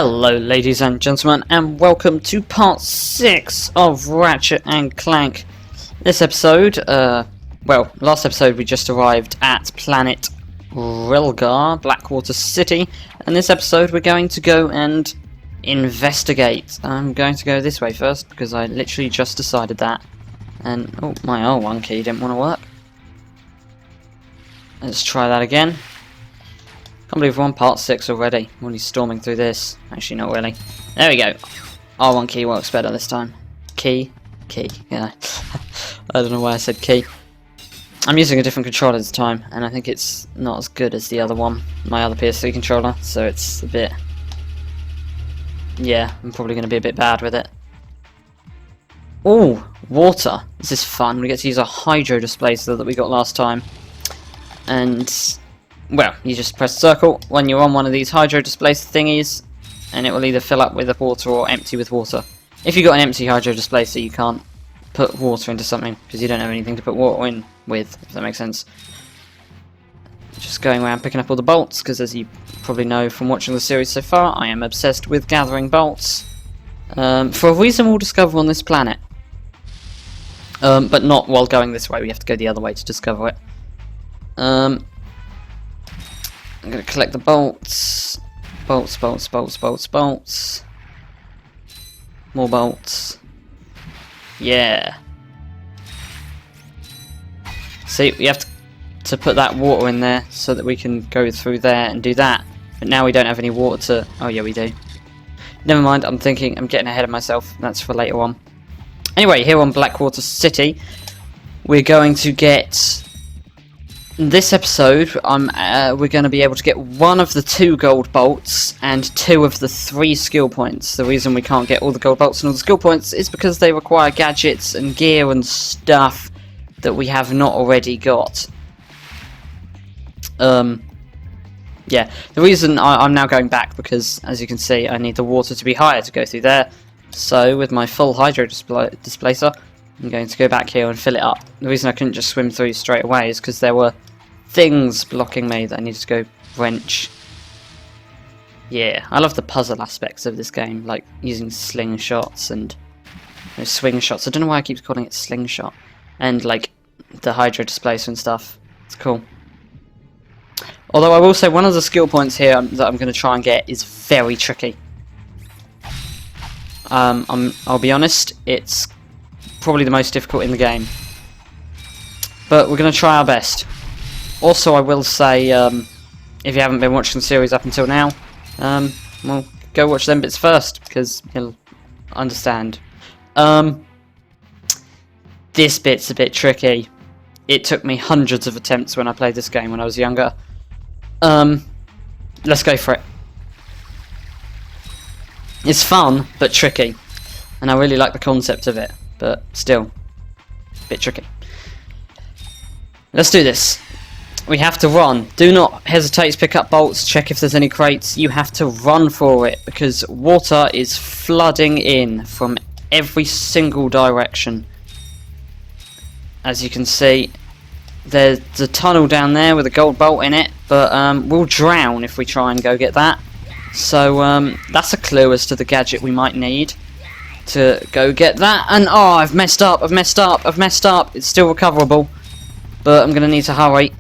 Hello ladies and gentlemen, and welcome to part 6 of Ratchet and Clank. This episode, last episode we just arrived at planet Rilgar, Blackwater City, and this episode we're going to go and investigate. I'm going to go this way first, because I literally just decided that. And, oh, my R1 key didn't want to work. Let's try that again. Can't believe we're on part 6 already. I'm only storming through this. Actually, not really. There we go. R1 key works better this time. Key. Yeah. I don't know why I said key. I'm using a different controller this time, and I think it's not as good as the other one, my other PS3 controller, so it's a bit... yeah, I'm probably going to be a bit bad with it. Ooh, water. This is fun. We get to use a hydro displacer that we got last time. And... well, you just press circle when you're on one of these hydro displacer thingies, and it will either fill up with water or empty with water. If you've got an empty hydro displacer, you can't put water into something, because you don't have anything to put water in with, if that makes sense. Just going around picking up all the bolts, because as you probably know from watching the series so far, I am obsessed with gathering bolts. For a reason we'll discover on this planet. But not while going this way, we have to go the other way to discover it. I'm going to collect the bolts. Bolts. More bolts. Yeah. See, we have to put that water in there so that we can go through there and do that. But now we don't have any water to... oh yeah, we do. Never mind, I'm getting ahead of myself. That's for later on. Anyway, here on Blackwater City, we're going to get... this episode, we're going to be able to get one of the 2 gold bolts and 2 of the 3 skill points. The reason we can't get all the gold bolts and all the skill points is because they require gadgets and gear and stuff that we have not already got. Yeah, the reason I'm now going back because, as you can see, I need the water to be higher to go through there. So, with my full hydro displacer, I'm going to go back here and fill it up. The reason I couldn't just swim through straight away is because there were things blocking me that I needed to go wrench. Yeah, I love the puzzle aspects of this game, like using slingshots and swing shots. I don't know why I keep calling it slingshot. And like the hydro displacer and stuff. It's cool. Although I will say one of the skill points here that I'm going to try and get is very tricky. I'll be honest, it's probably the most difficult in the game. But we're going to try our best. Also, I will say, if you haven't been watching the series up until now, well, go watch them bits first, because you'll understand. This bit's a bit tricky. It took me hundreds of attempts when I played this game when I was younger. Let's go for it. It's fun, but tricky. And I really like the concept of it, but still, a bit tricky. Let's do this. We have to run. Do not hesitate to pick up bolts, check if there's any crates. You have to run for it, because water is flooding in from every single direction. As you can see, there's a tunnel down there with a gold bolt in it, but we'll drown if we try and go get that. So that's a clue as to the gadget we might need to go get that. And oh, I've messed up. It's still recoverable, but I'm going to need to hurry.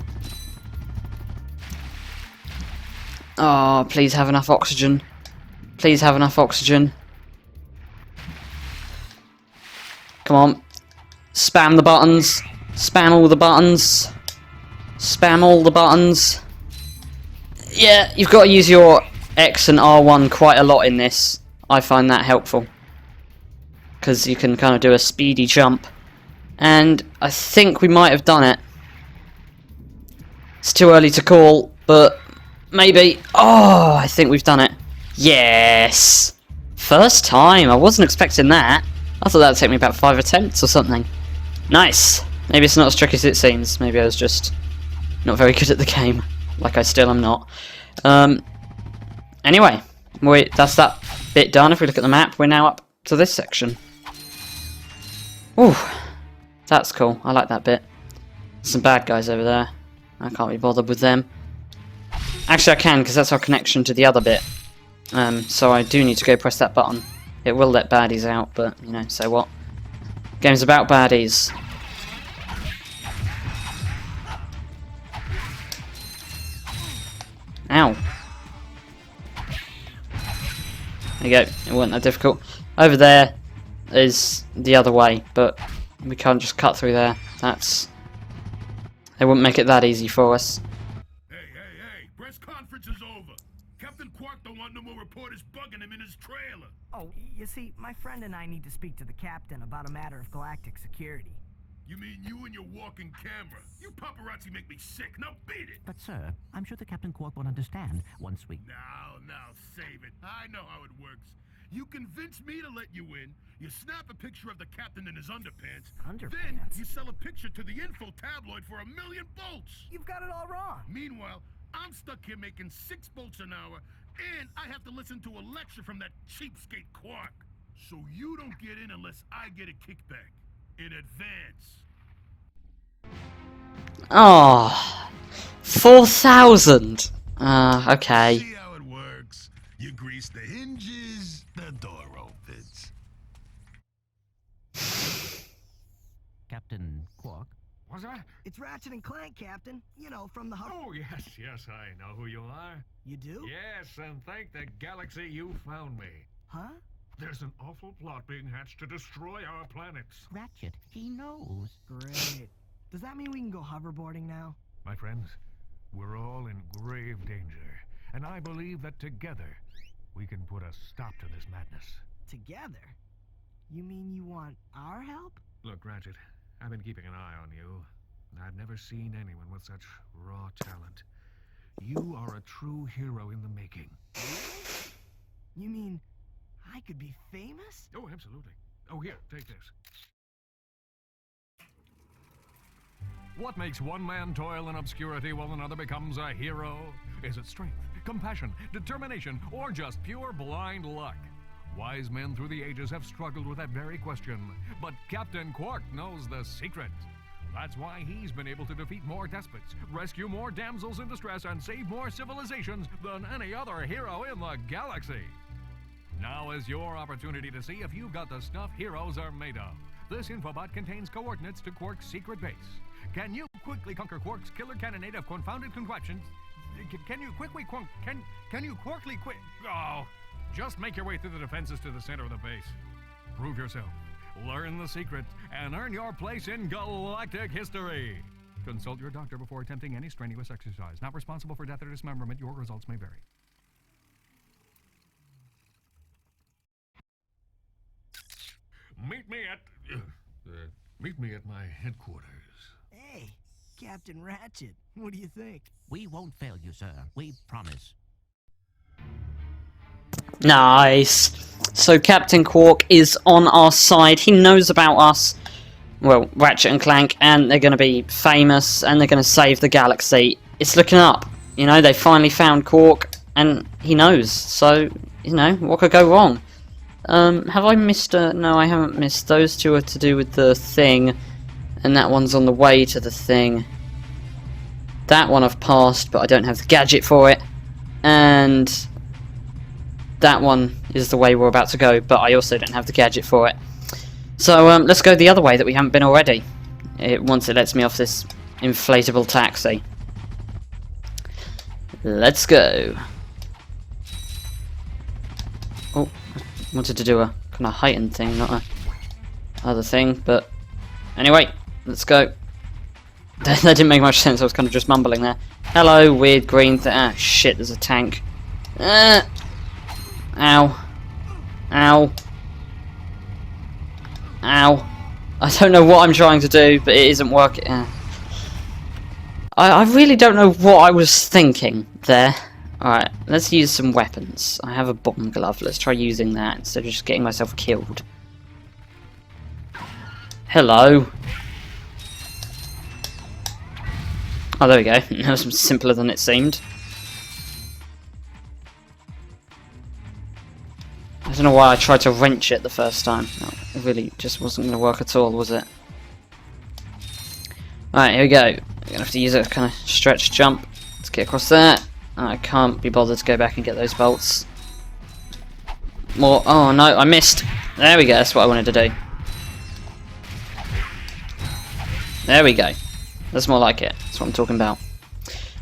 Oh, please have enough oxygen. Please have enough oxygen. Come on. Spam the buttons. Spam all the buttons. Spam all the buttons. Yeah, you've got to use your X and R1 quite a lot in this. I find that helpful, because you can kind of do a speedy jump. And I think we might have done it. It's too early to call, but maybe. Oh, I think we've done it. Yes! First time. I wasn't expecting that. I thought that would take me about 5 attempts or something. Nice. Maybe it's not as tricky as it seems. Maybe I was just not very good at the game. Like I still am not. Anyway, that's that bit done. If we look at the map, we're now up to this section. Ooh, that's cool. I like that bit. Some bad guys over there. I can't be bothered with them. Actually, I can, because that's our connection to the other bit. So I do need to go press that button. It will let baddies out, but, you know, so what? Game's about baddies. Ow. There you go, it wasn't that difficult. Over there is the other way, but we can't just cut through there. They wouldn't make it that easy for us. Hey, press conference is over. Captain Quark don't want no more reporters bugging him in his trailer. Oh, you see, my friend and I need to speak to the captain about a matter of galactic security. You mean you and your walking camera? You paparazzi make me sick. Now beat it. But sir, I'm sure the Captain Quark will understand once we... Now, save it. I know how it works. You convince me to let you in, you snap a picture of the captain in his underpants, then you sell a picture to the info tabloid for $1 million bolts. You've got it all wrong. Meanwhile, I'm stuck here making 6 bolts an hour, and I have to listen to a lecture from that cheapskate Quark. So you don't get in unless I get a kickback. In advance. Oh, 4,000. Okay. See how it works. You grease the hinges, the door opens. Captain Quark? What's that? It's Ratchet and Clank, Captain. You know, from the hub. Oh, yes, I know who you are. You do? Yes, and thank the galaxy you found me. Huh? There's an awful plot being hatched to destroy our planets. Ratchet, he knows. Great. Does that mean we can go hoverboarding now? My friends, we're all in grave danger, and I believe that together we can put a stop to this madness. Together? You mean you want our help? Look, Ratchet, I've been keeping an eye on you, and I've never seen anyone with such raw talent. You are a true hero in the making. You mean I could be famous? Oh, absolutely. Oh, here, take this. What makes one man toil in obscurity while another becomes a hero? Is it strength, compassion, determination, or just pure blind luck? Wise men through the ages have struggled with that very question, but Captain Quark knows the secret. That's why he's been able to defeat more despots, rescue more damsels in distress, and save more civilizations than any other hero in the galaxy. Now is your opportunity to see if you've got the stuff heroes are made of. This infobot contains coordinates to Quark's secret base. Can you quickly conquer Quark's killer cannonade of confounded contraptions? Can you quickly Oh, just make your way through the defenses to the center of the base. Prove yourself, learn the secret, and earn your place in galactic history. Consult your doctor before attempting any strenuous exercise. Not responsible for death or dismemberment. Your results may vary. Meet me at my headquarters. Hey, Captain Ratchet, what do you think? We won't fail you, sir. We promise. Nice. So Captain Quark is on our side. He knows about us. Well, Ratchet and Clank, and they're going to be famous, and they're going to save the galaxy. It's looking up. You know, they finally found Quark, and he knows. So, you know, what could go wrong? Have I missed a... No, I haven't missed. Those two are to do with the thing, and that one's on the way to the thing. That one I've passed, but I don't have the gadget for it. And that one is the way we're about to go, but I also don't have the gadget for it. So, let's go the other way that we haven't been already. Once it lets me off this inflatable taxi. Let's go. Oh, I wanted to do a kind of heightened thing, not a other thing, but anyway, let's go. That didn't make much sense, I was kind of just mumbling there. Hello, weird green thing. Ah, shit, there's a tank. Ow. Ow. Ow. I don't know what I'm trying to do, but it isn't working. I really don't know what I was thinking there. Alright, let's use some weapons. I have a bomb glove. Let's try using that instead of just getting myself killed. Hello. Oh, there we go. That was simpler than it seemed. I don't know why I tried to wrench it the first time. No, it really just wasn't going to work at all, was it? Alright, here we go. I'm going to have to use a kind of stretch jump to get across there. I can't be bothered to go back and get those bolts. more. Oh no, I missed. There we go, that's what I wanted to do. There we go. That's more like it. That's what I'm talking about.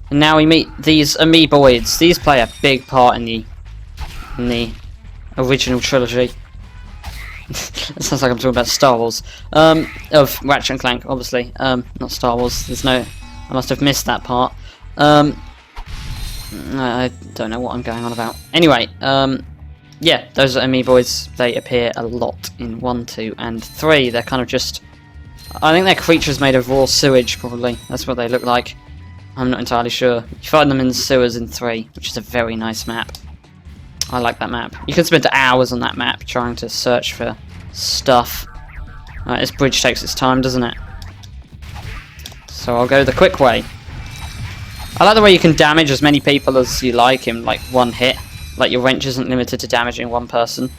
And now we meet these amoeboids. These play a big part in the original trilogy. It sounds like I'm talking about Star Wars. Of Ratchet and Clank, obviously. Not Star Wars. There's no. I must have missed that part. I don't know what I'm going on about. Anyway, yeah, those are amoeboids. They appear a lot in 1, 2, and 3. They're kind of just. I think they're creatures made of raw sewage, probably. That's what they look like. I'm not entirely sure. You find them in the sewers in 3, which is a very nice map. I like that map. You can spend hours on that map trying to search for stuff. Right, this bridge takes its time, doesn't it? So I'll go the quick way. I like the way you can damage as many people as you like in like one hit. Like your wrench isn't limited to damaging one person.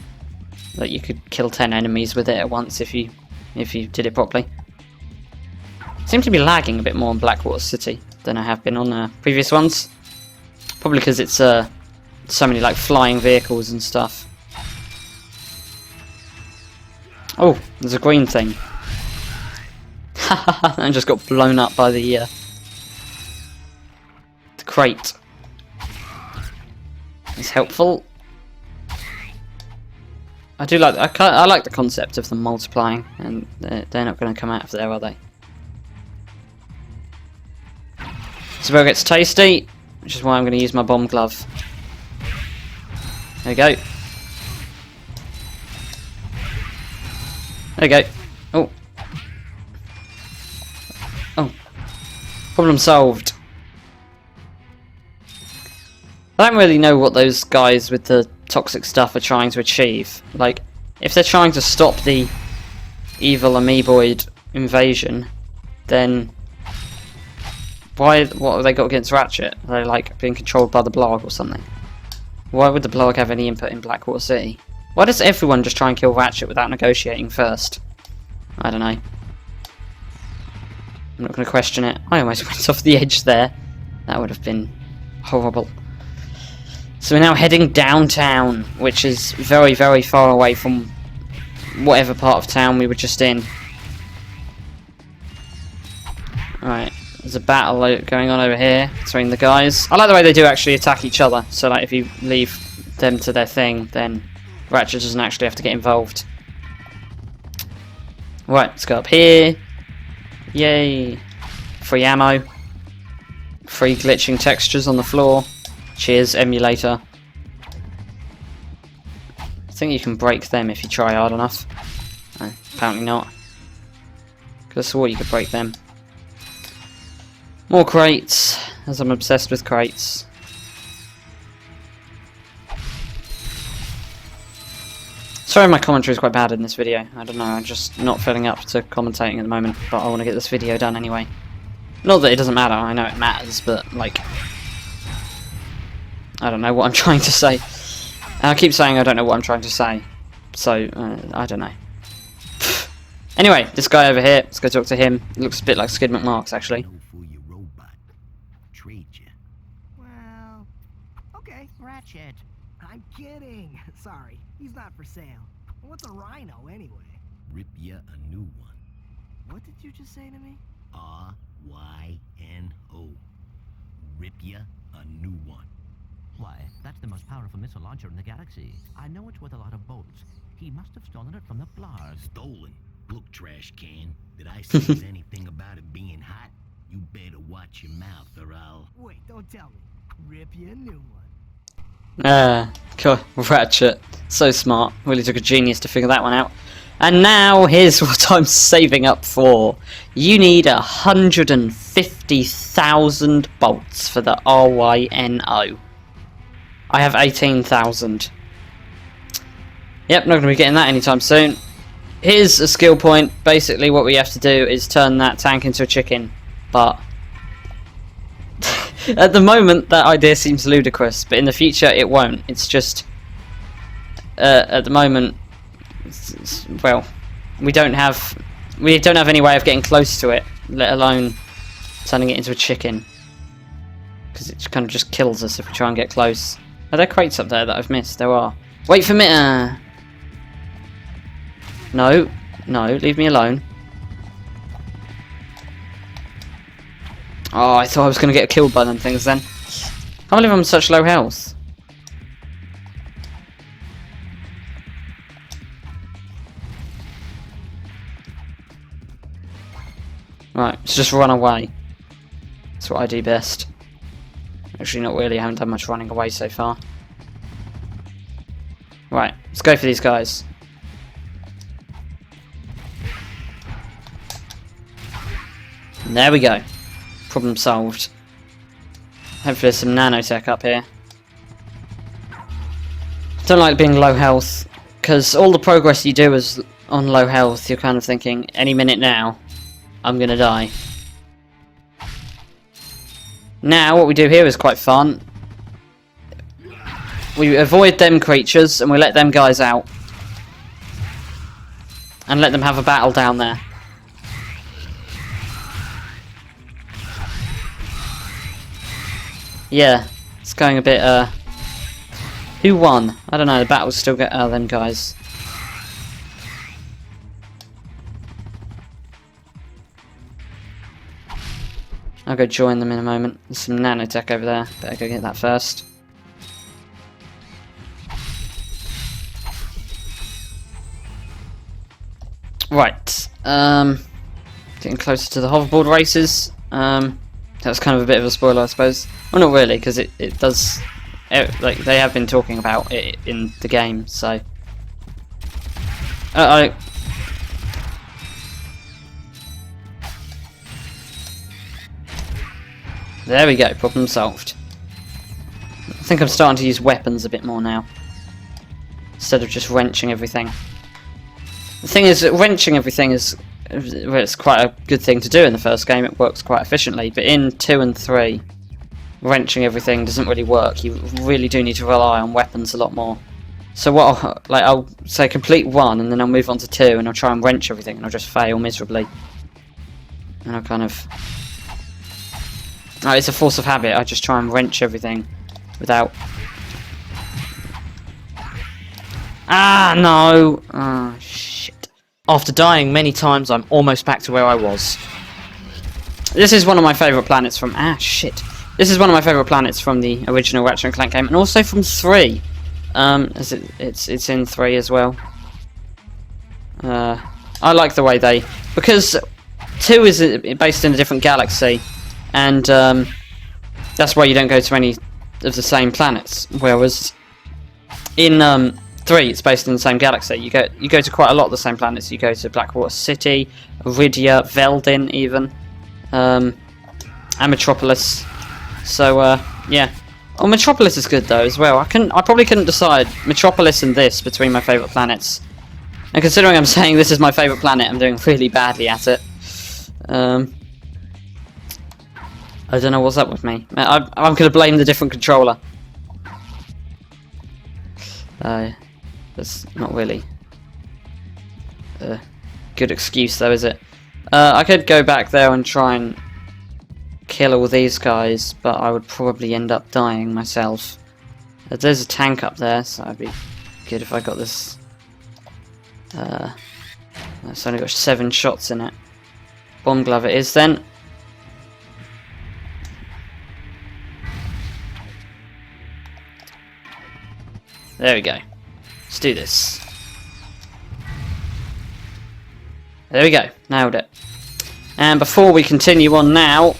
Like you could kill 10 enemies with it at once if you did it properly. Seem to be lagging a bit more on Blackwater City than I have been on previous ones. Probably because it's so many like flying vehicles and stuff. Oh, there's a green thing. I just got blown up by the crate. It's helpful. I do like. I like the concept of them multiplying, and they're not going to come out of there, are they? This burger gets tasty, which is why I'm going to use my bomb glove. There we go. There we go. Oh. Oh. Problem solved. I don't really know what those guys with the toxic stuff are trying to achieve. Like, if they're trying to stop the evil amoeboid invasion, then what have they got against Ratchet? Are they like being controlled by the blog or something? Why would the blog have any input in Blackwater City? Why does everyone just try and kill Ratchet without negotiating first? I don't know. I'm not going to question it. I almost went off the edge there. That would have been horrible. So we're now heading downtown, which is very, very far away from whatever part of town we were just in. Alright, there's a battle going on over here between the guys. I like the way they do actually attack each other, so like if you leave them to their thing, then Ratchet doesn't actually have to get involved. Right, let's go up here. Yay! Free ammo. Free glitching textures on the floor. Cheers, emulator. I think you can break them if you try hard enough. Apparently not. Could have swore you could break them. More crates, as I'm obsessed with crates. Sorry my commentary is quite bad in this video. I don't know, I'm just not feeling up to commentating at the moment, but I want to get this video done anyway. Not that it doesn't matter, I know it matters, but like... I don't know what I'm trying to say. I keep saying I don't know what I'm trying to say. So, I don't know. Anyway, this guy over here, let's go talk to him. Looks a bit like Skid McMarks, actually. Well, okay. Ratchet. I'm kidding. Sorry, he's not for sale. What's a rhino anyway? Rip ya a new one. What did you just say to me? R-Y-N-O. Rip ya a new one. Why, that's the most powerful missile launcher in the galaxy. I know it's worth a lot of bolts. He must have stolen it from the blog. Stolen? Look, trash can. Did I say anything about it being hot? You better watch your mouth or I'll... Wait, don't tell me. Rip you a new one. Cool. Ratchet. So smart. Really took a genius to figure that one out. And now, here's what I'm saving up for. You need 150,000 bolts for the RYNO. I have 18,000. Yep, not going to be getting that anytime soon. Here's a skill point. Basically, what we have to do is turn that tank into a chicken. But at the moment, that idea seems ludicrous. But in the future, it won't. It's just at the moment, well, we don't have any way of getting close to it, let alone turning it into a chicken. Because it kind of just kills us if we try and get close. Are there crates up there that I've missed? There are. Wait for me. No, no, leave me alone. Oh, I thought I was going to get killed by them things then. I can't believe I'm such low health. Right, let's just run away. That's what I do best. Actually, not really. I haven't done much running away so far. Right, let's go for these guys. And there we go. Problem solved. Hopefully there's some nanotech up here. Don't like being low health, because all the progress you do is on low health. You're kind of thinking, any minute now, I'm gonna die. Now, what we do here is quite fun. We avoid them creatures, and we let them guys out. And let them have a battle down there. Yeah, it's going a bit, who won? I don't know, the battle's still get them guys. I'll go join them in a moment. There's some nanotech over there. Better go get that first. Right. Getting closer to the hoverboard races. That was kind of a bit of a spoiler, I suppose. Well, not really, because it does... like, they have been talking about it in the game, so... There we go, problem solved. I think I'm starting to use weapons a bit more now. Instead of just wrenching everything. The thing is, wrenching everything is... well, it's quite a good thing to do in the first game, it works quite efficiently, but in 2 and 3, wrenching everything doesn't really work. You really do need to rely on weapons a lot more. So what I'll say complete 1, and then I'll move on to 2, and I'll try and wrench everything, and I'll just fail miserably. And I'll kind of... it's a force of habit, I just try and wrench everything without... Ah, no! Ah, shit. After dying many times, I'm almost back to where I was. This is one of my favourite planets from... Ah, shit. This is one of my favourite planets from the original Ratchet and Clank game, and also from 3. As it's in 3 as well. I like the way they... Because 2 is based in a different galaxy, and that's why you don't go to any of the same planets. Whereas in 3, it's based in the same galaxy. You go to quite a lot of the same planets. You go to Blackwater City, Iridia, Veldin, even, and Metropolis. So yeah. Oh, Metropolis is good though as well. I probably couldn't decide Metropolis and this between my favourite planets. And considering I'm saying this is my favourite planet, I'm doing really badly at it. I don't know what's up with me. I'm going to blame the different controller. That's not really a good excuse though, is it? I could go back there and try and kill all these guys, but I would probably end up dying myself. There's a tank up there, so it'd be good if I got this. It's only got 7 shots in it. Bomb glove it is then. There we go. Let's do this. There we go. Nailed it. And before we continue on now,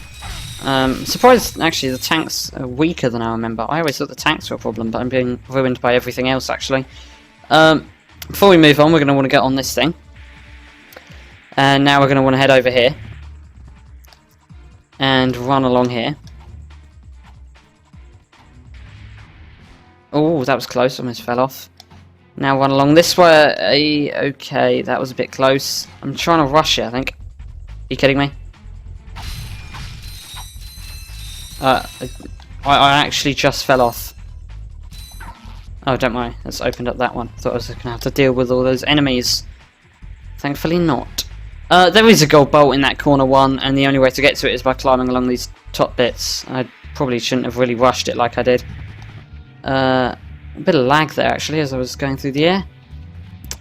surprised actually the tanks are weaker than I remember. I always thought the tanks were a problem, but I'm being ruined by everything else actually. Before we move on, we're going to want to get on this thing. And now we're going to want to head over here. And run along here. Oh, that was close, almost fell off. Now run along this way. Okay, that was a bit close. I'm trying to rush it, I think. Are you kidding me? I actually just fell off. Oh, don't worry, let's open up that one. Thought I was going to have to deal with all those enemies. Thankfully not. There is a gold bolt in that corner one, and the only way to get to it is by climbing along these top bits. I probably shouldn't have really rushed it like I did. A bit of lag there actually as I was going through the air.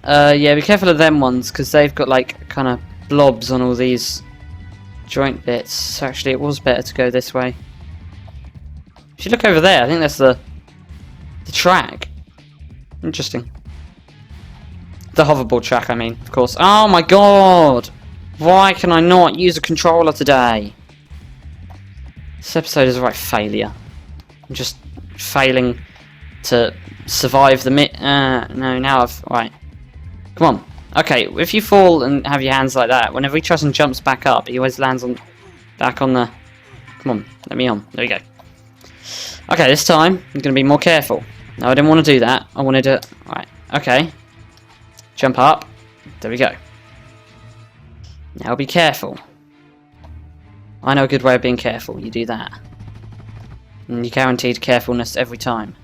Yeah, be careful of them ones because they've got like kind of blobs on all these joint bits. So actually it was better to go this way. If you look over there, I think that's the track. Interesting. The hoverboard track, I mean, of course. Oh my god! Why can I not use a controller today? This episode is a right failure. I'm just failing to survive the no, now I've... Right. Come on. Okay, if you fall and have your hands like that, whenever he tries and jumps back up, he always lands on... back on the... Come on, let me on. There we go. Okay, this time, I'm going to be more careful. No, I didn't want to do that. I wanted to... Right, okay. Jump up. There we go. Now be careful. I know a good way of being careful. You do that. And you're guaranteed carefulness every time.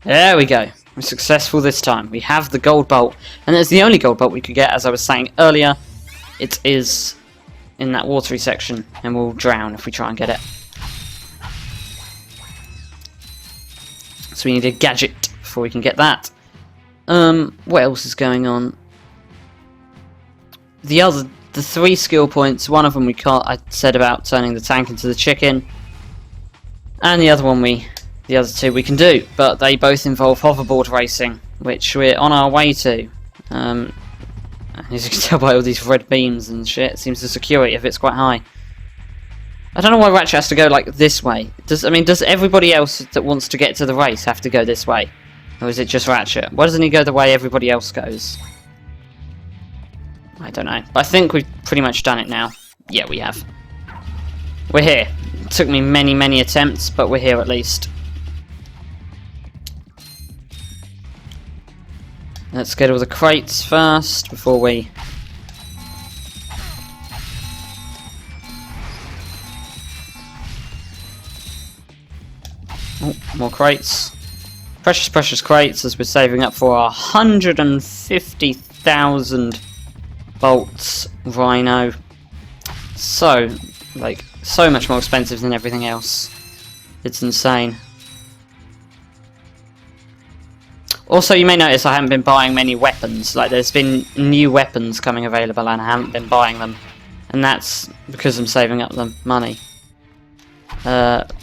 There we go. We're successful this time. We have the gold bolt. And it's the only gold bolt we could get, as I was saying earlier. It is in that watery section, and we'll drown if we try and get it. So we need a gadget before we can get that. What else is going on? The 3 skill points, one of them I said about turning the tank into the chicken. And the other other 2 we can do, but they both involve hoverboard racing, which we're on our way to. As you can tell by all these red beams and shit, it seems the security of it's quite high. I don't know why Ratchet has to go like this way. Does everybody else that wants to get to the race have to go this way? Or is it just Ratchet? Why doesn't he go the way everybody else goes? I don't know. But I think we've pretty much done it now. Yeah, we have. We're here. It took me many, many attempts, but we're here at least. Let's get all the crates first before we... Oh, more crates. Precious, precious crates as we're saving up for our 150,000 bolts Rhino. So, like, so much more expensive than everything else. It's insane. Also, you may notice I haven't been buying many weapons. Like, there's been new weapons coming available and I haven't been buying them. And that's because I'm saving up the money.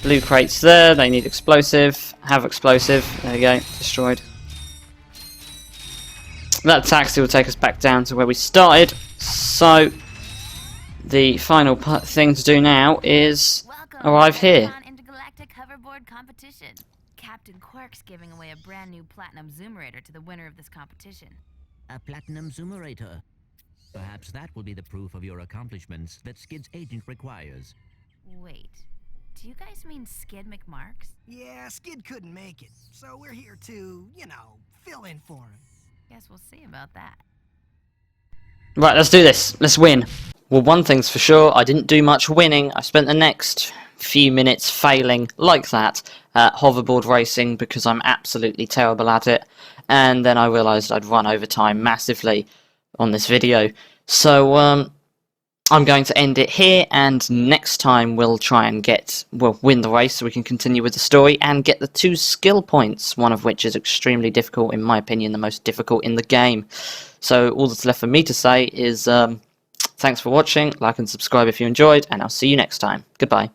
Blue crates there, they need explosive. Have explosive. There we go, destroyed. That taxi will take us back down to where we started. So, the final thing to do now is arrive here. Intergalactic hoverboard competition. Captain Quark's giving away a brand new platinum zoomerator to the winner of this competition. A platinum zoomerator. Perhaps that will be the proof of your accomplishments that Skid's agent requires. Wait, do you guys mean Skid McMarks? Yeah, Skid couldn't make it, so we're here to, you know, fill in for him. Guess we'll see about that. Right, let's do this. Let's win. Well, one thing's for sure, I didn't do much winning. I spent the next few minutes failing like that at hoverboard racing because I'm absolutely terrible at it. And then I realised I'd run over time massively on this video. So, I'm going to end it here, and next time we'll try and win the race so we can continue with the story and get the 2 skill points, one of which is extremely difficult, in my opinion, the most difficult in the game. So all that's left for me to say is thanks for watching, like and subscribe if you enjoyed, and I'll see you next time. Goodbye.